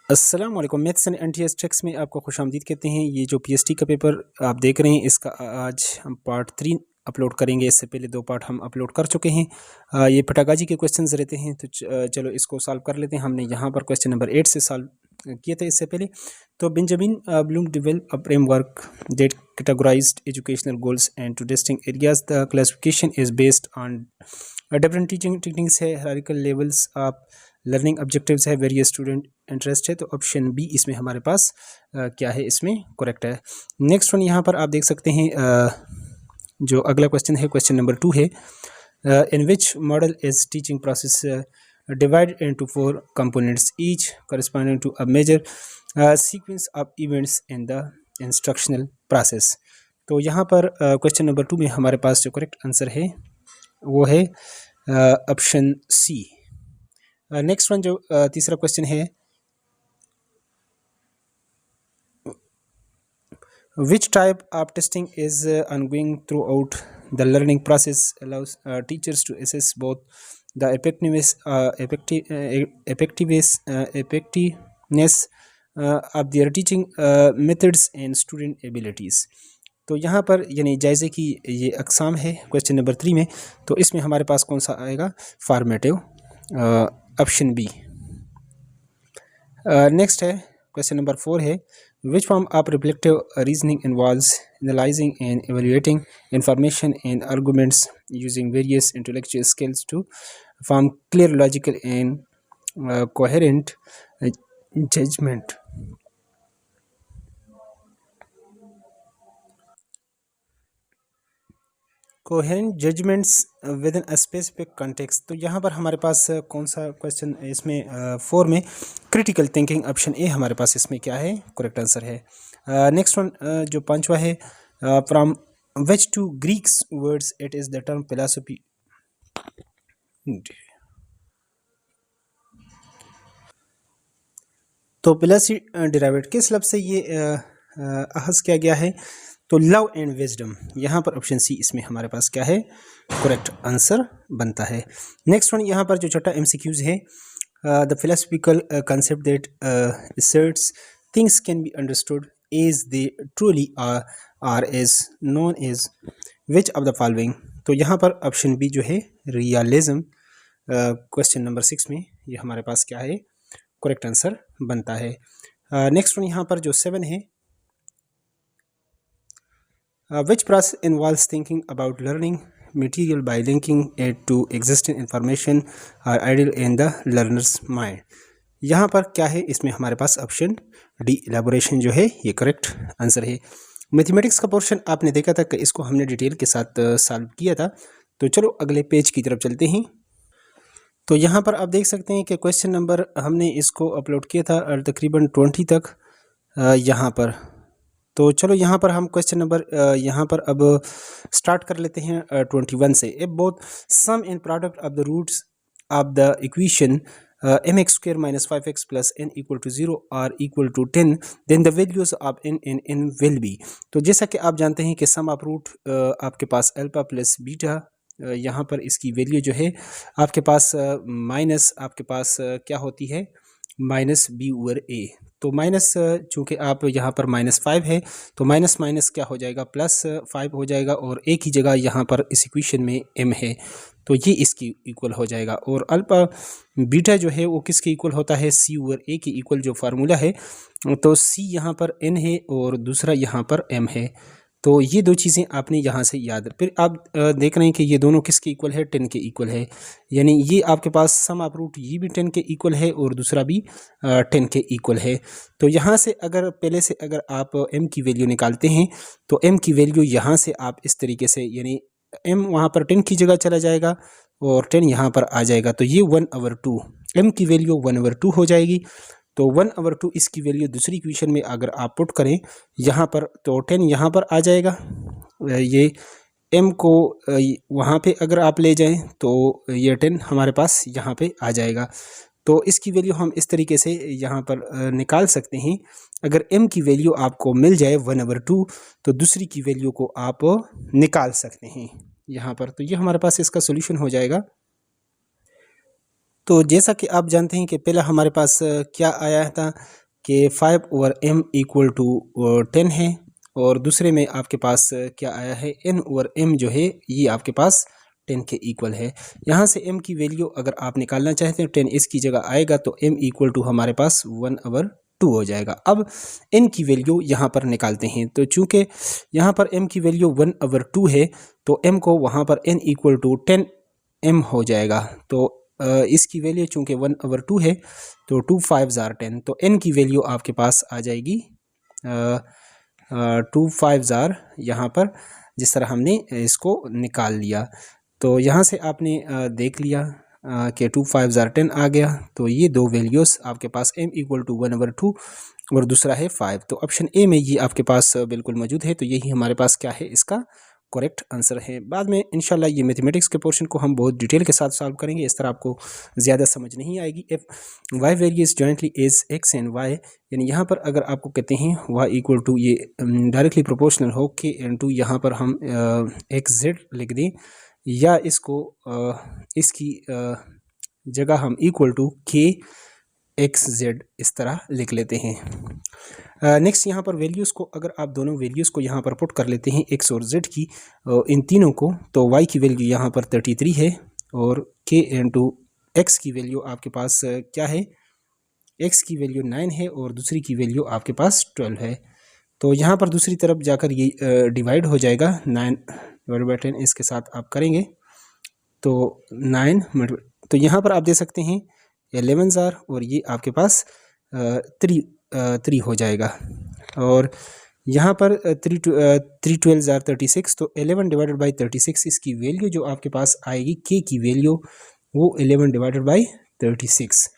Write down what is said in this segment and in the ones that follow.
अस्सलाम वालेकुम। Maths and NTS tricks में आपको खुशामदीद कहते हैं। ये जो पीएसटी का पेपर आप देख रहे हैं, इसका आज हम पार्ट 3 अपलोड करेंगे। इससे पहले 2 पार्ट हम अपलोड कर चुके हैं। ये पेडागॉजी के क्वेश्चंस रहते हैं, तो चलो इसको सॉल्व कर लेते हैं। हमने यहाँ पर क्वेश्चन नंबर 8 से सॉल्व किए थे इससे पहले। तो Benjamin Bloom develop a framework that categorised educational goals and two distinct areas. The classification is based on different teaching techniques है, hierarchical levels of learning objectives है, वेरियस स्टूडेंट इंटरेस्ट है। तो ऑप्शन बी इसमें हमारे पास क्या है, इसमें correct है। नेक्स्ट वन यहाँ पर आप देख सकते हैं, जो अगला क्वेश्चन है, क्वेश्चन नंबर 2 है, in which model is teaching process divided into 4 components, each corresponding to a major sequence of events in the instructional process। तो यहाँ पर क्वेश्चन नंबर 2 में हमारे पास जो करेक्ट आंसर है वो है ऑप्शन सी। नेक्स्ट वन जो तीसरा क्वेश्चन है, which type of testing is ongoing throughout the learning process allows teachers to assess both the effectiveness of their teaching methods and student abilities। तो यहाँ पर यानी जायज़े की ये अक़साम है क्वेश्चन नंबर 3 में। तो इसमें हमारे पास कौन सा आएगा, फॉर्मेटिव, ऑप्शन बी। नेक्स्ट है क्वेश्चन नंबर 4 है, which form of reflective reasoning involves analyzing and evaluating information and arguments using various intellectual skills to form clear, logical and coherent judgment। Coherent judgments within a specific context. तो यहाँ पर हमारे पास कौन सा question इसमें 4 में critical thinking, option A हमारे पास इसमें क्या है, करेक्ट आंसर है। नेक्स्ट वन जो 5वां है, from which two Greeks words it is the term philosophy. तो फिलॉसफी डिराइवेड किस लफ्ज़ से ये अहज़ किया गया है, तो लव एंड विजडम। यहाँ पर ऑप्शन सी इसमें हमारे पास क्या है, करेक्ट आंसर बनता है। नेक्स्ट वन यहाँ पर जो छठा एमसीक्यूज है, the philosophical concept that asserts things can be understood as they truly are as known as which of the following. तो यहाँ पर ऑप्शन बी जो है रियलिज्म, क्वेश्चन नंबर 6 में ये हमारे पास क्या है, करेक्ट आंसर बनता है। नेक्स्ट वन यहाँ पर जो 7 है, which process involves thinking about learning material by linking it to existing information or ideal in the learner's mind। यहाँ पर क्या है, इसमें हमारे पास ऑप्शन डी एलेबोरेशन जो है ये करेक्ट आंसर है। मैथमेटिक्स का पोर्शन आपने देखा था कि इसको हमने डिटेल के साथ सॉल्व किया था। तो चलो अगले पेज की तरफ चलते हैं। तो यहाँ पर आप देख सकते हैं कि क्वेश्चन नंबर हमने इसको अपलोड किया था और तकरीबन 20 तक यहाँ पर। तो चलो यहाँ पर हम क्वेश्चन नंबर यहाँ पर अब स्टार्ट कर लेते हैं 21 से। If both sum and product of the roots of the equation mx² - 5x + n = 0 are equal to 10 then the values of n will be. तो जैसा कि आप जानते हैं कि सम ऑफ रूट आपके पास अल्फा प्लस बीटा, यहाँ पर इसकी वैल्यू जो है आपके पास माइनस आपके पास क्या होती है, माइनस बी ओवर ए। तो माइनस चूँकि आप यहाँ पर -5 है तो माइनस माइनस क्या हो जाएगा, +5 हो जाएगा, और एक ही जगह यहाँ पर इस इक्वेशन में m है तो ये इसकी इक्वल हो जाएगा। और अल्फा बीटा जो है वो किसके इक्वल होता है, c ओवर a के इक्वल जो फार्मूला है। तो c यहाँ पर n है और दूसरा यहाँ पर m है। तो ये दो चीज़ें आपने यहाँ से याद, फिर आप देख रहे हैं कि ये दोनों किसके इक्वल है, 10 के इक्वल है। यानी ये आपके पास सम ऑफ रूट ये भी 10 के इक्वल है और दूसरा भी 10 के इक्वल है। तो यहाँ से अगर पहले से अगर आप m की वैल्यू निकालते हैं तो m की वैल्यू यहाँ से आप इस तरीके से, यानी m वहाँ पर 10 की जगह चला जाएगा और 10 यहाँ पर आ जाएगा। तो ये 1/2 m की वैल्यू 1/2 हो जाएगी। तो 1/2 इसकी वैल्यू दूसरी इक्वेशन में अगर आप पुट करें यहाँ पर तो 10 यहाँ पर आ जाएगा। ये m को वहाँ पे अगर आप ले जाएं तो ये 10 हमारे पास यहाँ पे आ जाएगा। तो इसकी वैल्यू हम इस तरीके से यहाँ पर निकाल सकते हैं। अगर m की वैल्यू आपको मिल जाए 1/2 तो दूसरी की वैल्यू को आप निकाल सकते हैं यहाँ पर। तो ये हमारे पास इसका सोल्यूशन हो जाएगा। तो जैसा कि आप जानते हैं कि पहला हमारे पास क्या आया था कि 5/m = 10 है, और दूसरे में आपके पास क्या आया है, n/m जो है ये आपके पास 10 के इक्वल है। यहाँ से m की वैल्यू अगर आप निकालना चाहते हैं 10 इसकी जगह आएगा तो m = हमारे पास 1/2 हो जाएगा। अब n की वैल्यू यहाँ पर निकालते हैं, तो चूँकि यहाँ पर m की वैल्यू 1/2 है तो m को वहाँ पर n = 10m हो जाएगा। तो इसकी वैल्यू चूँकि 1/2 है तो 2 5 are 10, तो n की वैल्यू आपके पास आ जाएगी 2 5 are यहाँ पर, जिस तरह हमने इसको निकाल लिया। तो यहाँ से आपने देख लिया कि 2 5 are 10 आ गया। तो ये दो वैल्यूज़ आपके पास m = 1/2 और दूसरा है 5। तो ऑप्शन ए में ये आपके पास बिल्कुल मौजूद है। तो यही हमारे पास क्या है, इसका करेक्ट आंसर है। बाद में इंशाल्लाह ये मैथमेटिक्स के पोर्शन को हम बहुत डिटेल के साथ सॉल्व करेंगे, इस तरह आपको ज़्यादा समझ नहीं आएगी। If y varies jointly as x and y, यानी यहाँ पर अगर आपको कहते हैं y = ये डायरेक्टली प्रोपोर्शनल हो k इनटू यहाँ पर हम xz लिख दें, या इसको इसकी जगह हम = k xz इस तरह लिख लेते हैं। नेक्स्ट यहाँ पर वैल्यूज़ को अगर आप दोनों वैल्यूज़ को यहाँ पर पुट कर लेते हैं x और z की, इन तीनों को, तो y की वैल्यू यहाँ पर 33 है और k × x की वैल्यू आपके पास क्या है, x की वैल्यू 9 है और दूसरी की वैल्यू आपके पास 12 है। तो यहाँ पर दूसरी तरफ जाकर ये डिवाइड हो जाएगा, 9/10 इसके साथ आप करेंगे तो 9, तो यहाँ पर आप दे सकते हैं 11 are और ये आपके पास 3 हो जाएगा। और यहाँ पर 3 12 are 36, तो 11/36 इसकी वैल्यू जो आपके पास आएगी k की वैल्यू वो 11/36।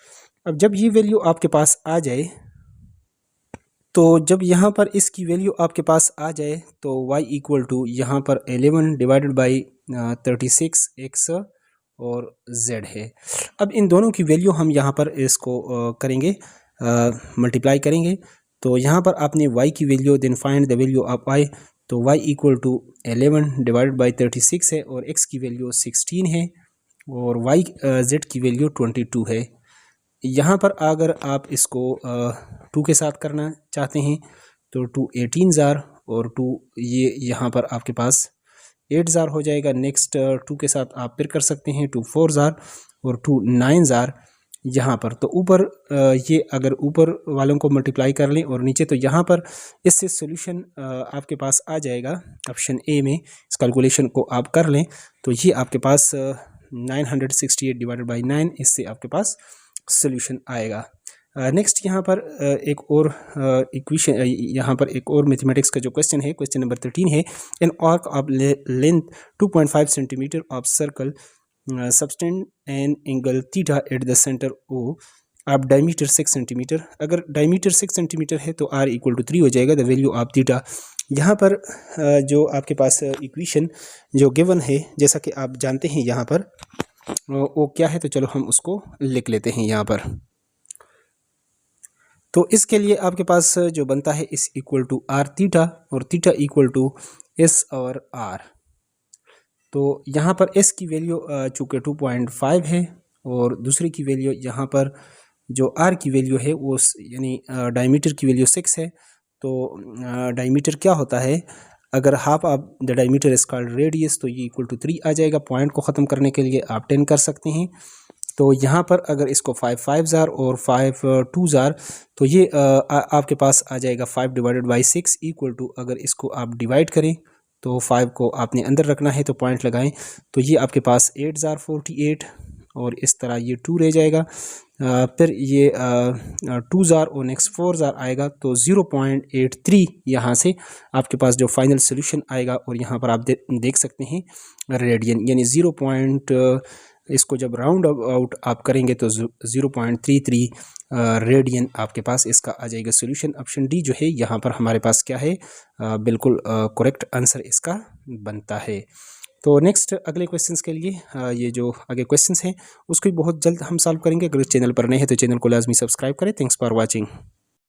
अब जब ये वैल्यू आपके पास आ जाए, तो जब यहाँ पर इसकी वैल्यू आपके पास आ जाए तो y = यहाँ पर 11/36 x और z है। अब इन दोनों की वैल्यू हम यहाँ पर इसको करेंगे, मल्टीप्लाई करेंगे। तो यहाँ पर आपने y की value then find the value of y, तो y = 11/36 है और x की वैल्यू 16 है और z की वैल्यू 22 है। यहाँ पर अगर आप इसको 2 के साथ करना चाहते हैं तो 2 18 are और 2 ये यहाँ पर आपके पास 8 are हो जाएगा। नेक्स्ट 2 के साथ आप फिर कर सकते हैं 2 4 are और 2 9 are यहाँ पर। तो ऊपर ये अगर ऊपर वालों को मल्टीप्लाई कर लें और नीचे, तो यहाँ पर इससे सॉल्यूशन आपके पास आ जाएगा ऑप्शन ए में। इस कैलकुलेशन को आप कर लें तो ये आपके पास 968/9 इससे आपके पास सॉल्यूशन आएगा। नेक्स्ट यहाँ पर एक और इक्वेशन, यहाँ पर एक और मैथमेटिक्स का जो क्वेश्चन है, क्वेश्चन नंबर 13 है। An arc of length 2.5 centimetre of circle subtend an angle theta at the centre O of diameter 6 centimetre. अगर डायमीटर 6 सेंटीमीटर है तो r = 3 हो जाएगा, द वैल्यू ऑफ थीटा। यहाँ पर जो आपके पास इक्वेशन जो गिवन है, जैसा कि आप जानते हैं यहाँ पर वो क्या है, तो चलो हम उसको लिख लेते हैं यहाँ पर। तो इसके लिए आपके पास जो बनता है इस = r थीटा और थीटा = s और r। तो यहाँ पर s की वैल्यू चूँकि 2.5 है और दूसरी की वैल्यू यहाँ पर जो r की वैल्यू है वो यानी डायमीटर की वैल्यू 6 है। तो डायमीटर क्या होता है, अगर half of the diameter is called radius, तो ये = 3 आ जाएगा। पॉइंट को ख़त्म करने के लिए आप 10 कर सकते हैं। तो यहाँ पर अगर इसको 5 5 are और 5 2 are, तो ये आपके पास आ जाएगा 5/6 = अगर इसको आप डिवाइड करें तो 5 को आपने अंदर रखना है तो पॉइंट लगाएं, तो ये आपके पास 8 are 48 और इस तरह ये 2 रह जाएगा। फिर ये 2 are और नेक्स्ट 4 are आएगा, तो 0.83 यहाँ से आपके पास जो फाइनल सोल्यूशन आएगा। और यहाँ पर आप देख सकते हैं रेडियन, यानी 0. इसको जब राउंड आउट आप करेंगे तो 0.33 रेडियन आपके पास इसका आ जाएगा सोल्यूशन। ऑप्शन डी जो है यहाँ पर हमारे पास क्या है, बिल्कुल करेक्ट आंसर इसका बनता है। तो नेक्स्ट अगले क्वेश्चंस के लिए ये जो आगे क्वेश्चंस हैं उसको भी बहुत जल्द हम सॉल्व करेंगे। अगर चैनल पर नए हैं तो चैनल को लाजमी सब्सक्राइब करें। Thanks for watching.